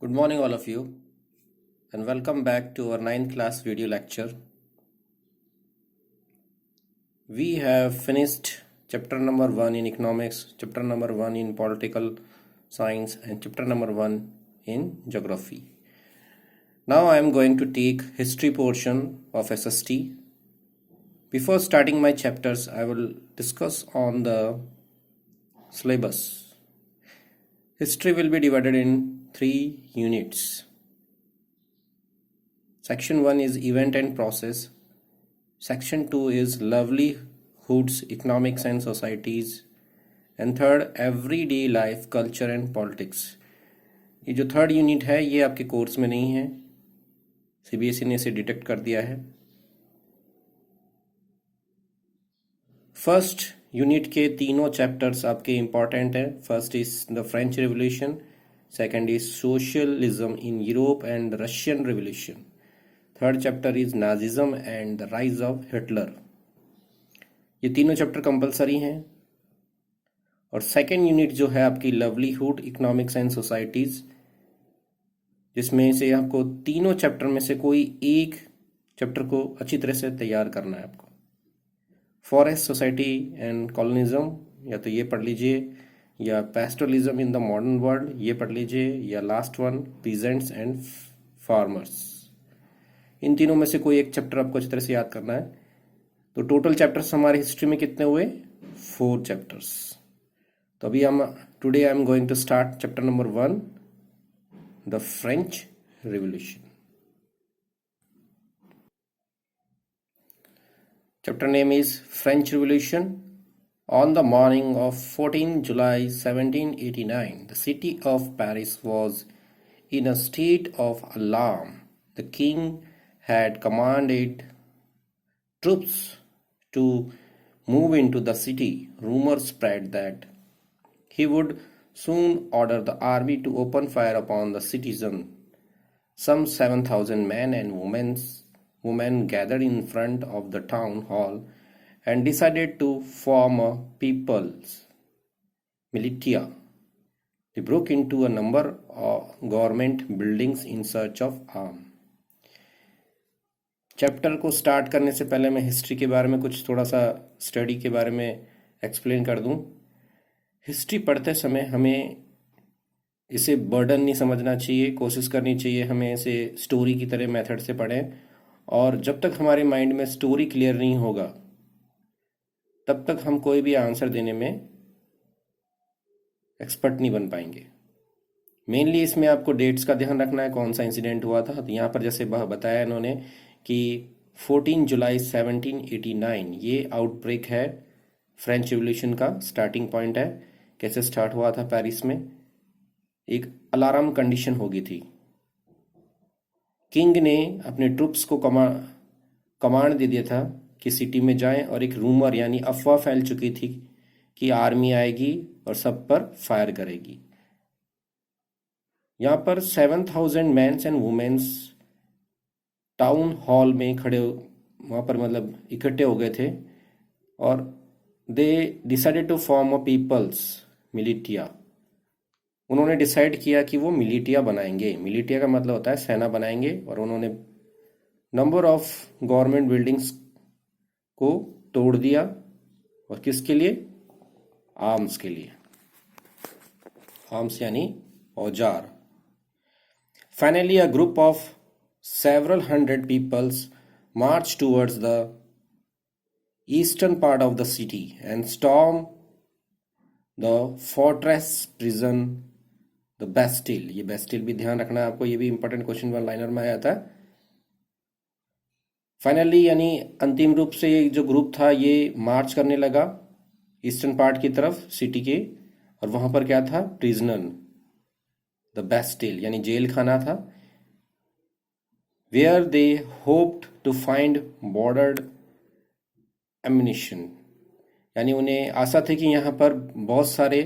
Good morning, all of you, and welcome back to our ninth class video lecture. We have finished chapter number 1 in economics, chapter number 1 in political science, and chapter number 1 in geography. Now I am going to take history portion of SST. Before starting my chapters, I will discuss on the syllabus. History will be divided in 3 units. Section 1 is event and process. Section 2 is livelihoods, economics and societies. And third, everyday life, culture and politics. ये जो third unit है ये आपके course में नहीं है, CBSE ने इसे डिटेक्ट कर दिया है। फर्स्ट यूनिट के तीनों चैप्टर्स आपके इम्पॉर्टेंट हैं। First is the French revolution, second is socialism in Europe and Russian revolution, third chapter is Nazism and the rise of Hitler. ये तीनों चैप्टर कंपलसरी हैं। और सेकंड यूनिट जो है आपकी लवलीहुड, इकोनॉमिक्स एंड सोसाइटीज, जिसमें से आपको तीनों चैप्टर में से कोई एक चैप्टर को अच्छी तरह से तैयार करना है आपको। फॉरेस्ट, सोसाइटी एंड कॉलोनिज्म, या तो ये पढ़ लीजिए, या pastoralism in the modern world ये पढ़ लीजिए, या last one peasants and farmers. इन तीनों में से कोई एक चैप्टर आपको अच्छी तरह से याद करना है। तो टोटल चैप्टर्स हमारे हिस्ट्री में कितने हुए? 4 चैप्टर्स। तो अभी हम today I am going to start chapter number 1, the French revolution. Chapter name is French Revolution. On the morning of 14 July 1789, the city of Paris was in a state of alarm. The king had commanded troops to move into the city. Rumors spread that he would soon order the army to open fire upon the citizen. Some 7,000 men and women gathered in front of the town hall and decided to form a people's militia. They broke into a number of government buildings in search of arms. Chapter को start करने से पहले मैं history के बारे में कुछ थोड़ा सा स्टडी के बारे में एक्सप्लेन कर दूं। हिस्ट्री पढ़ते समय हमें इसे बर्डन नहीं समझना चाहिए, कोशिश करनी चाहिए हमें इसे स्टोरी की तरह मेथड से पढ़ें। और जब तक हमारे माइंड में स्टोरी क्लियर नहीं होगा तब तक हम कोई भी आंसर देने में एक्सपर्ट नहीं बन पाएंगे। मेनली इसमें आपको डेट्स का ध्यान रखना है, कौन सा इंसिडेंट हुआ था। तो यहाँ पर जैसे बताया इन्होंने कि 14 जुलाई 1789 ये आउटब्रेक है, फ्रेंच रिवॉल्यूशन का स्टार्टिंग पॉइंट है। कैसे स्टार्ट हुआ था? पेरिस में एक अलार्म कंडीशन हो गई थी। किंग ने अपने ट्रूप्स को कमांड दे दिया था कि सिटी में जाएं, और एक रूमर यानी अफवाह फैल चुकी थी कि आर्मी आएगी और सब पर फायर करेगी। यहाँ पर 7,000 men's and women's town hall में खड़े, वहाँ पर मतलब इकट्ठे हो गए थे, और they decided to form a people's militia. उन्होंने डिसाइड किया कि वो मिलिटिया बनाएंगे। मिलिटिया का मतलब होता है सेना बनाएंगे। और उन्होंने नंबर ऑफ गवर्नमेंट बिल्डिंग्स को तोड़ दिया, और किसके लिए? आर्म्स के लिए। आर्म्स यानी औजार। Finally a group of several hundred peoples marched towards the eastern part of the city and stormed the fortress prison, the Bastille। ये Bastille भी ध्यान रखना है आपको, ये भी इंपॉर्टेंट क्वेश्चन वन लाइनर में आया था। फाइनली यानी अंतिम रूप से ये जो ग्रुप था ये मार्च करने लगा ईस्टर्न पार्ट की तरफ सिटी के, और वहां पर क्या था? प्रिजनर, द बेस्टिल यानी जेल खाना था। Where they hoped to find बॉर्डर्ड एम्यूनिशन, यानी उन्हें आशा थी कि यहाँ पर बहुत सारे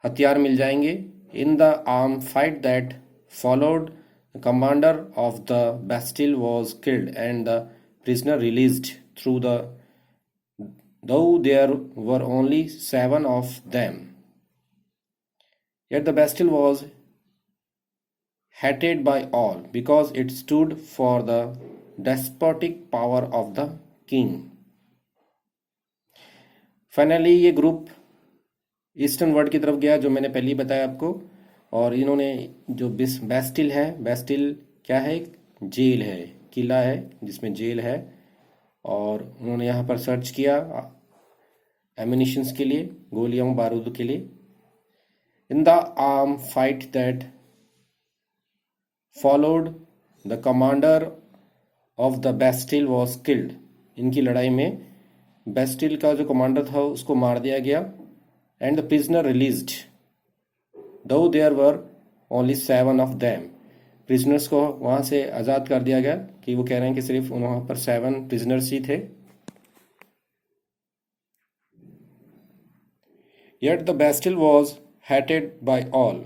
हथियार मिल जाएंगे। In the arm fight that followed, the commander of the Bastille was killed and the prisoner released through though there were only 7 of them. Yet the Bastille was hated by all because it stood for the despotic power of the king. Finally ये group eastern world की तरफ गया, जो मैंने पहले ही बताया आपको। और इन्होंने जो बेस्टिल है, बेस्टिल क्या है? जेल है, किला है जिसमें जेल है। और उन्होंने यहाँ पर सर्च किया एमिनिशंस के लिए, गोलियों बारूद के लिए। In the arm fight that followed the commander of the Bastille was killed. इनकी लड़ाई में बेस्टिल का जो कमांडर था उसको मार दिया गया। And the prisoner released though there were only 7 of them. Prisoners को वहाँ से आज़ाद कर दिया गया, कि वो कह रहे हैं कि सिर्फ वहाँ पर 7 प्रिजनर्स ही थे। Yet the Bastille was hated by all.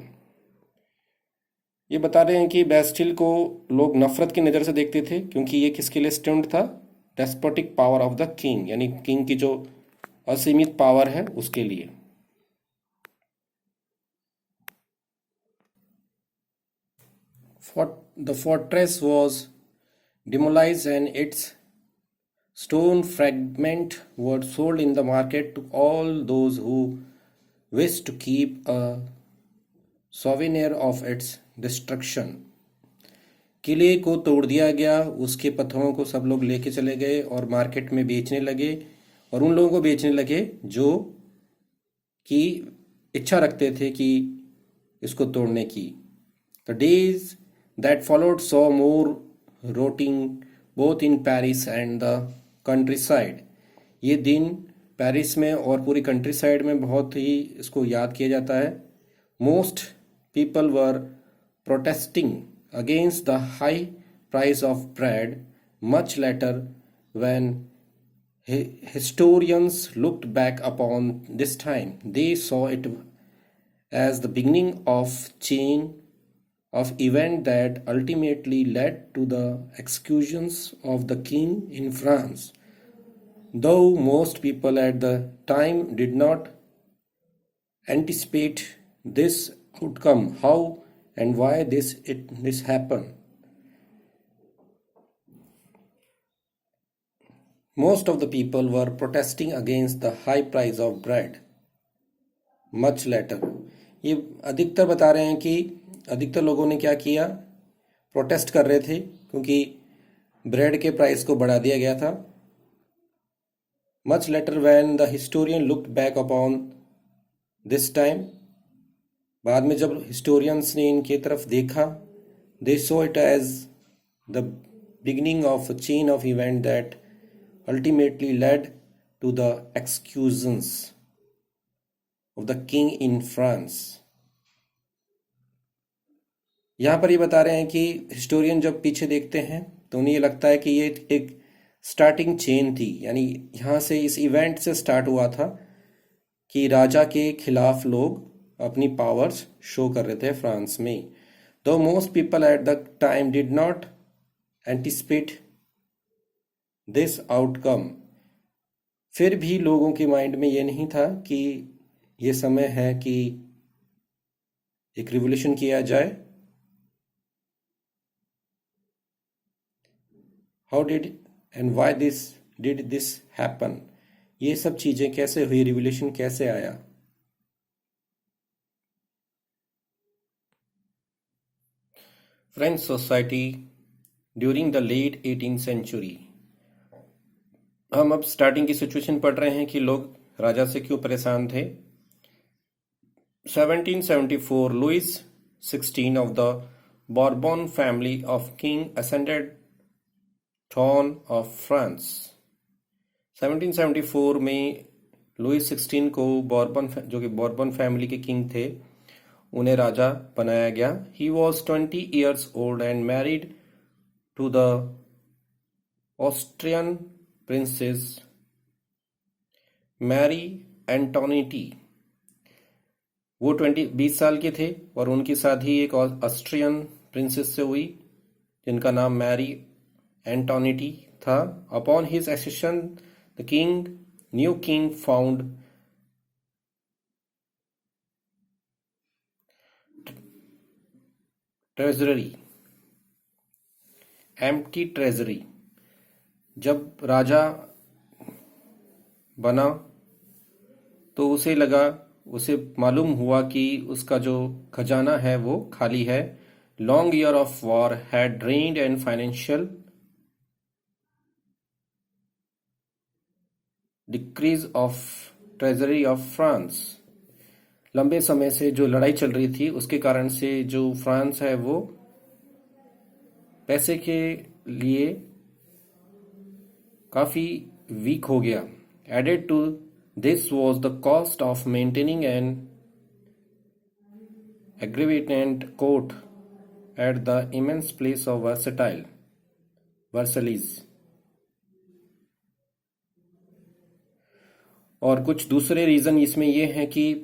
ये बता रहे हैं कि बेस्टिल को लोग नफरत की नज़र से देखते थे, क्योंकि ये किसके लिए स्टैंड था? Despotic power of the king, यानी किंग की जो असीमित पावर है उसके लिए। The fortress was demolished and its stone fragments were sold in the market to all those who wished to keep a souvenir of its destruction. किले को तोड़ दिया गया, उसके पत्थरों को सब लोग लेके चले गए और मार्केट में बेचने लगे, और उन लोगों को बेचने लगे जो कि इच्छा रखते थे कि इसको तोड़ने की। The days that followed saw more rioting both in Paris and the countryside. ये दिन पेरिस में और पूरी कंट्री साइड में बहुत ही इसको याद किया जाता है। Most people were protesting against the high price of bread. Much later, when historians looked back upon this time, they saw it as the beginning of chain of event that ultimately led to the executions of the king in France. Though most people at the time did not anticipate this outcome, how and why this happened. Most of the people were protesting against the high price of bread. Much later, ये अधिकतर बता रहे हैं कि अधिकतर लोगों ने क्या किया? प्रोटेस्ट कर रहे थे, क्योंकि ब्रेड के प्राइस को बढ़ा दिया गया था। Much later when the historian looked back upon this time, बाद में जब हिस्टोरियंस ने इनके तरफ देखा, they saw it as the beginning of a chain of event that ultimately led to the executions of the king in France. यहाँ पर ये बता रहे हैं कि हिस्टोरियन जब पीछे देखते हैं तो उन्हें ये लगता है कि ये एक स्टार्टिंग चेन थी, यानी यहाँ से इस इवेंट से स्टार्ट हुआ था कि राजा के खिलाफ लोग अपनी पावर्स शो कर रहे थे फ्रांस में। दो most people at the time did not anticipate this outcome. फिर भी लोगों के माइंड में ये नहीं था कि ये समय है कि एक रिवोल्यूशन किया जाए। How did and why did this happen? ये सब चीजें कैसे हुई, रिवोल्यूशन कैसे आया? French society during the late 18th century. हम अब स्टार्टिंग की सिचुएशन पढ़ रहे हैं कि लोग राजा से क्यों परेशान थे। 1774 Louis 16 of the Bourbon family of King ascended throne of France। 1774 में लुइस 16 को जो कि बॉर्बन फैमिली के किंग थे, उन्हें राजा बनाया गया। He was 20 years old and married to the Austrian princess Marie Antoinette। वो 20 साल के थे और उनकी शादी एक ऑस्ट्रियन प्रिंसेस से हुई जिनका नाम मैरी एंटोनिटी था। Upon his accession the new king found treasury, empty treasury. जब राजा बना तो उसे मालूम हुआ कि उसका जो खजाना है वो खाली है। Long year of war had drained and financial decrease of treasury of France. लंबे समय से जो लड़ाई चल रही थी उसके कारण से जो फ्रांस है वो पैसे के लिए काफी वीक हो गया। Added to this was the cost of maintaining an extravagant court at the immense palace of Versailles. और कुछ दूसरे रीजन इसमें ये हैं कि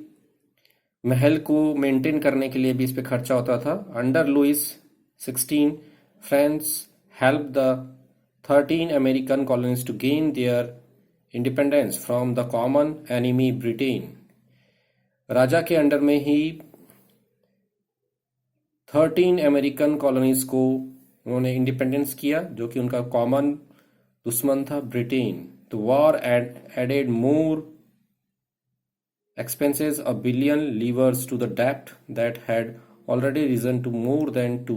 महल को मेंटेन करने के लिए भी इस पे खर्चा होता था। Under Louis 16 France helped the 13 American colonies to gain their independence from the common enemy Britain. राजा के अंडर में ही 13 अमेरिकन कॉलोनीज को उन्होंने इंडिपेंडेंस किया, जो कि उनका कॉमन दुश्मन था Britain. The war added more expenses $1 billion livres to the debt that had already risen to more than 2।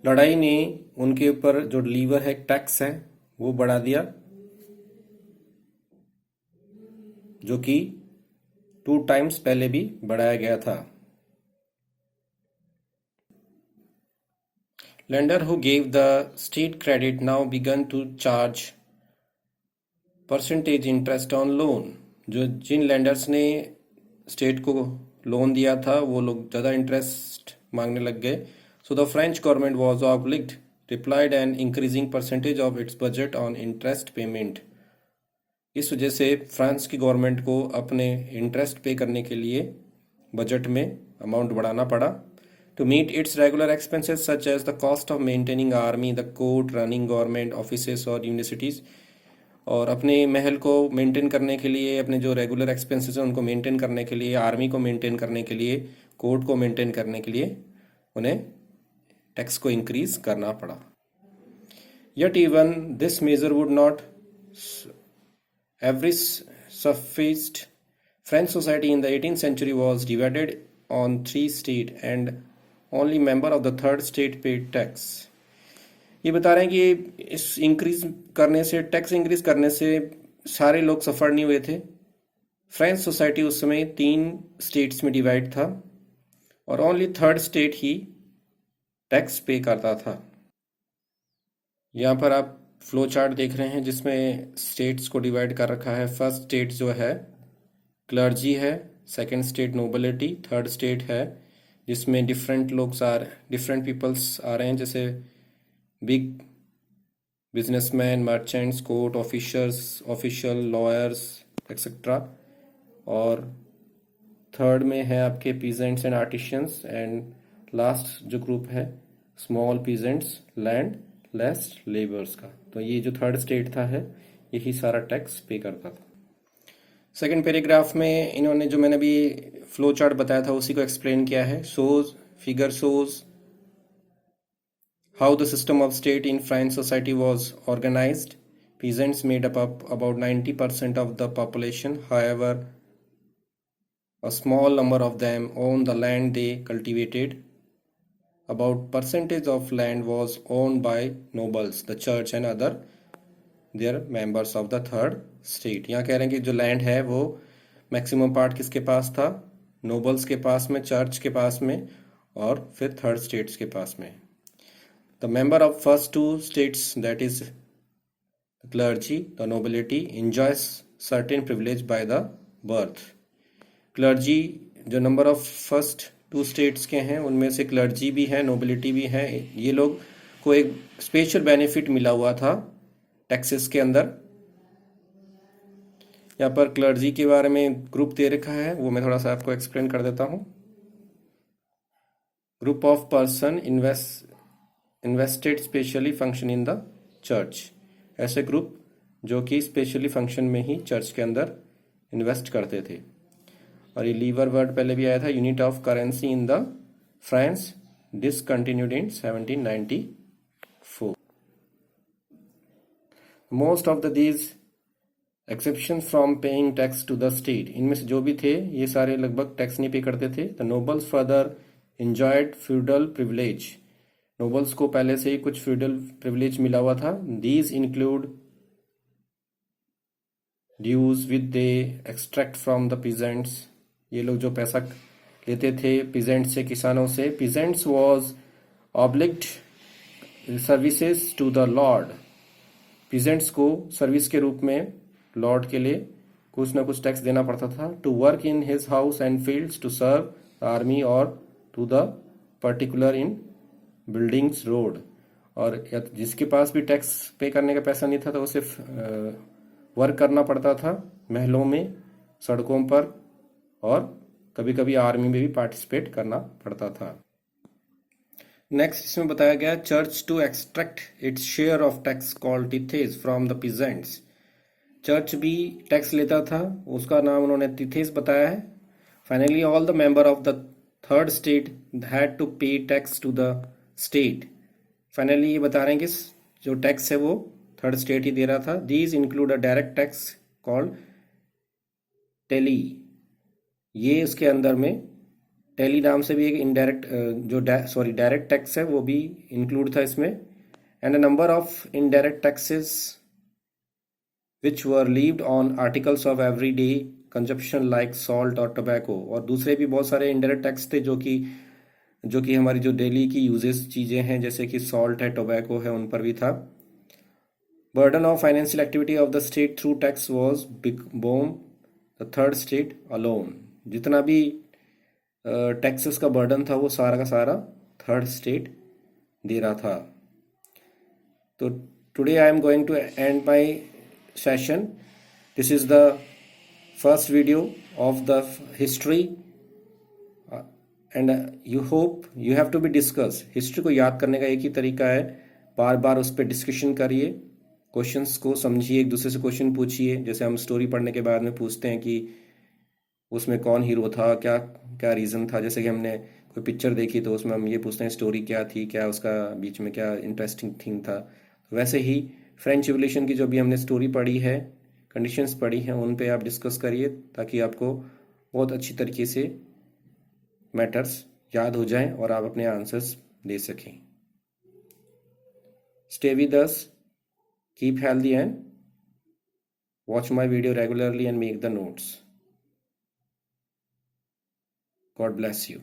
लड़ाई ने उनके ऊपर जो लीवर है, टैक्स है, वो बढ़ा दिया, जो कि 2 times पहले भी बढ़ाया गया था। Lender who gave the state credit now began to charge percentage interest on loan. जिन लैंडर्स ने स्टेट को लोन दिया था वो लोग ज़्यादा इंटरेस्ट मांगने लग गए। So the French government was obliged replied and increasing percentage of its budget on interest payment. इस वजह से फ्रांस की गवर्नमेंट को अपने इंटरेस्ट पे करने के लिए बजट में अमाउंट बढ़ाना पड़ा। To meet its regular expenses such as the cost of maintaining army, the court, running government offices और यूनिवर्सिटीज़। और अपने महल को मेंटेन करने के लिए, अपने जो रेगुलर एक्सपेंसेस हैं उनको मेंटेन करने के लिए, आर्मी को मेंटेन करने के लिए, कोर्ट को मेंटेन करने के लिए उन्हें टैक्स को इंक्रीज करना पड़ा। Yet even this measure would not have sufficed. French society in the 18th century was divided on 3 states and only member of the third state paid tax। ये बता रहे हैं कि इस इंक्रीज करने से, टैक्स इंक्रीज करने से सारे लोग सफर नहीं हुए थे। फ्रेंच सोसाइटी उस समय 3 स्टेट्स में डिवाइड था और ओनली थर्ड स्टेट ही टैक्स पे करता था। यहाँ पर आप फ्लो चार्ट देख रहे हैं जिसमें स्टेट्स को डिवाइड कर रखा है। फर्स्ट स्टेट जो है क्लर्जी है, second state nobility, third state है जिसमें डिफरेंट पीपल्स आ रहे हैं, जैसे big businessman, merchants, court official, lawyers etcetera. और थर्ड में है आपके peasants and artisans, and last जो ग्रुप है small peasants, land less labours का। तो ये जो थर्ड स्टेट था है यही सारा टैक्स पे करता था। सेकंड पैराग्राफ में इन्होंने जो मैंने अभी फ्लो चार्ट बताया था उसी को एक्सप्लेन किया है। Figure shows how the system of state in French society was organized. Peasants made up about 90% of the population. However, a small number of them owned the land they cultivated. About percentage of land was owned by nobles, the church and other their members of the third state। यहाँ कह रहे हैं कि जो land है वो maximum part किसके पास था? नोबल्स के पास में, चर्च के पास में और फिर थर्ड स्टेट्स के पास में। The member of first 2 states, that is the clergy, the nobility, enjoys certain privilege by the birth। Clergy जो नंबर ऑफ फर्स्ट 2 स्टेट्स के हैं उनमें से क्लर्जी भी है, नोबिलिटी भी है। ये लोग को एक स्पेशल बेनिफिट मिला हुआ था टैक्सेस के अंदर। यहाँ पर क्लर्जी के बारे में ग्रुप दे रखा है, वो मैं थोड़ा सा आपको एक्सप्लेन कर देता हूँ। Group of person invested specially function in the church. ऐसे ग्रुप जो कि स्पेशली फंक्शन में ही चर्च के अंदर इन्वेस्ट करते थे। और ये लीवर वर्ड पहले भी आया था, unit of currency in the France, discontinued in 1794। Most of the these exception from paying tax to the state, इनमें से जो भी थे ये सारे लगभग टैक्स नहीं पे करते थे। The nobles further enjoyed feudal privilege, nobles को पहले से ही कुछ फ्यूडल प्रिविलेज मिला हुआ था। These include dues with they extract from the peasants, ये लोग जो पैसा लेते थे पीजेंट से, किसानों से। Peasants was obliged services to the lord, peasants को सर्विस के रूप में लॉर्ड के लिए कुछ ना कुछ टैक्स देना पड़ता था। To work in his house and fields, to serve army और to the particular in buildings road, और जिसके पास भी टैक्स पे करने का पैसा नहीं था तो उसे वर्क करना पड़ता था महलों में, सड़कों पर, और कभी कभी आर्मी में भी पार्टिसिपेट करना पड़ता था। नेक्स्ट इसमें बताया गया church to extract its share of tax called tithes from the peasants, church भी टैक्स लेता था, उसका नाम उन्होंने टिथेस बताया है। Finally all the member of the third state had to pay tax to the state, finally ये बता रहे हैं कि जो टैक्स है वो थर्ड स्टेट ही दे रहा था। These include a direct tax called taille, ये उसके अंदर में टेली नाम से भी एक इनडायरेक्ट डायरेक्ट टैक्स है वो भी इंक्लूड था इसमें। And a number of indirect taxes which were levied on articles of every day consumption like salt और टोबैको, और दूसरे भी बहुत सारे इनडायरेक्ट टैक्स थे जो कि हमारी जो डेली की यूजेस चीज़ें हैं जैसे कि सॉल्ट है, टोबैको है, उन पर भी था। Burden of financial activity of the state through tax was borne the third state alone, जितना भी टैक्सेस का बर्डन था वो सारा का सारा थर्ड स्टेट दे रहा था। तो today I am going to end my session. This is the first video of the history and you hope you have to be discuss. History को याद करने का एक ही तरीका है, बार बार उस पर डिस्कशन करिए, क्वेश्चंस को समझिए, एक दूसरे से क्वेश्चन पूछिए। जैसे हम स्टोरी पढ़ने के बाद में पूछते हैं कि उसमें कौन हीरो था, क्या क्या रीज़न था। जैसे कि हमने कोई पिक्चर देखी तो उसमें हम ये पूछते हैं स्टोरी क्या थी, क्या उसका बीच में क्या इंटरेस्टिंग थिंग था। तो वैसे ही फ्रेंच रिवॉल्यूशन की जो भी हमने स्टोरी पढ़ी है, कंडीशंस पढ़ी हैं, उन पे आप डिस्कस करिए ताकि आपको बहुत अच्छी तरीके से मैटर्स याद हो जाएं और आप अपने आंसर्स दे सकें। Stay with us, keep healthy and watch my video regularly and make the notes. God bless you.